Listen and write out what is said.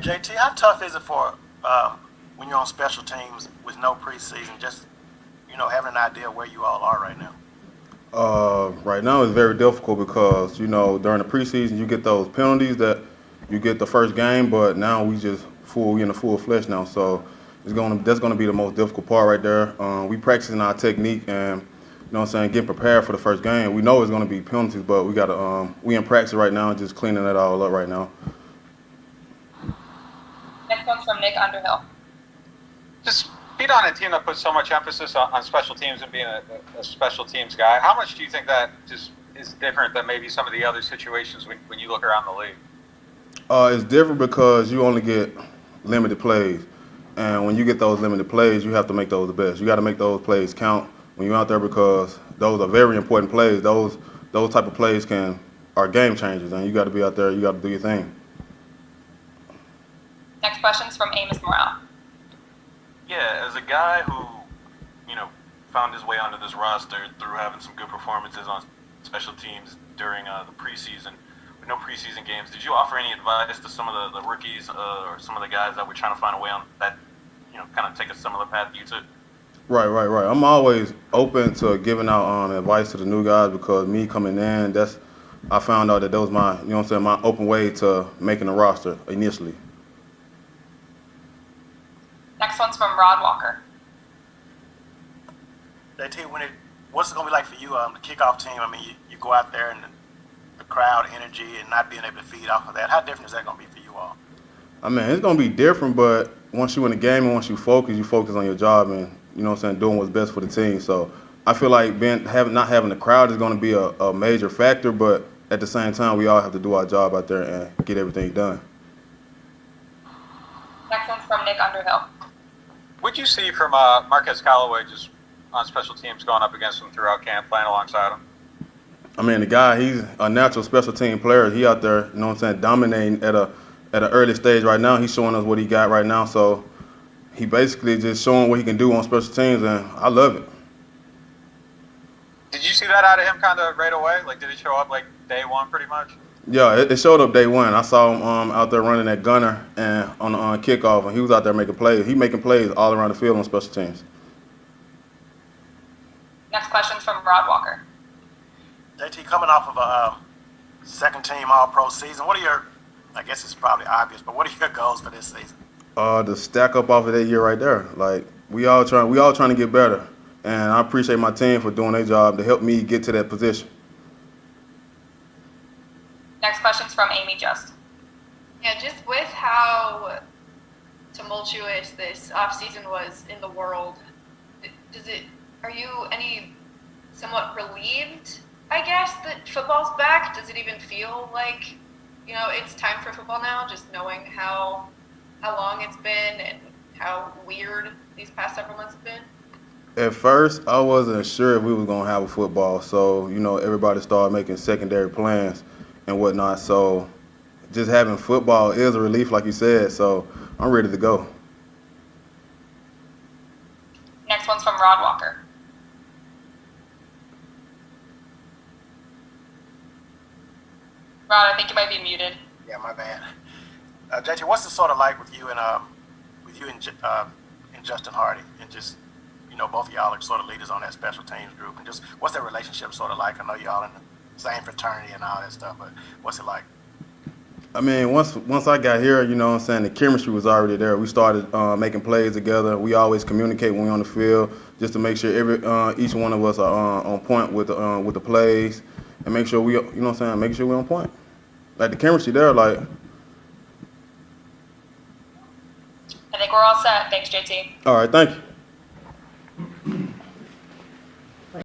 JT, how tough is it for when you're on special teams with no preseason, just having an idea where you all are right now? Right now it's very difficult because during the preseason you get those penalties that you get the first game, but now we in the full flesh now, so that's gonna be the most difficult part right there. We practicing our technique and getting prepared for the first game. We know it's gonna be penalties, but we in practice right now, just cleaning that all up right now. Next one's from Nick Underhill. Just being on a team that puts so much emphasis on special teams and being a special teams guy, how much do you think that just is different than maybe some of the other situations when you look around the league? It's different because you only get limited plays, and when you get those limited plays, you have to make those the best. You got to make those plays count when you're out there because those are very important plays. Those type of plays are game changers, and you got to be out there. You got to do your thing. Next question's from Amos Morale. Yeah, as a guy who, found his way onto this roster through having some good performances on special teams during the preseason, with no preseason games, did you offer any advice to some of the rookies or some of the guys that were trying to find a way on that, kind of take a similar path you took? Right. I'm always open to giving out advice to the new guys because me coming in, I found out that was my, my open way to making the roster initially. Next one's from Rod Walker. JT, what's it going to be like for you, the kickoff team? I mean, you go out there and the crowd energy and not being able to feed off of that. How different is that going to be for you all? I mean, it's going to be different, but once you in the game and once you focus on your job and, doing what's best for the team. So I feel like not having the crowd is going to be a major factor, but at the same time, we all have to do our job out there and get everything done. Next one's from Nick Underhill. What'd you see from Marquez Callaway just on special teams going up against him throughout camp, playing alongside him? I mean, the guy, he's a natural special team player. He out there, dominating at an early stage right now. He's showing us what he got right now. So he basically just showing what he can do on special teams, and I love it. Did you see that out of him kind of right away? Like, did it show up like day one pretty much? Yeah, it showed up day one. I saw him out there running that gunner and on kickoff, and he was out there making plays. He making plays all around the field on special teams. Next question's from Rod Walker. JT, coming off of a second-team All-Pro season, what are your, I guess it's probably obvious, but what are your goals for this season? To stack up off of that year right there. Like, we all trying to get better, and I appreciate my team for doing their job to help me get to that position. Next question's from Amy Just. Yeah, just with how tumultuous this offseason was in the world, are you any somewhat relieved, I guess, that football's back? Does it even feel like, it's time for football now, just knowing how long it's been and how weird these past several months have been? At first, I wasn't sure if we was going to have a football, so, everybody started making secondary plans and whatnot. So just having football is a relief, like you said. So I'm ready to go. Next one's from Rod Walker. Rod, I think you might be muted. Yeah, my bad. JT, what's it sort of like with you and Justin Hardy, and just both of y'all are sort of leaders on that special teams group, and just what's that relationship sort of like? I know y'all in the same fraternity and all that stuff, but what's it like? I mean, once I got here, the chemistry was already there. We started making plays together. We always communicate when we're on the field, just to make sure each one of us are on point with the plays, and make sure make sure we're on point. Like, the chemistry there, like. I think we're all set. Thanks, JT. All right, thank you.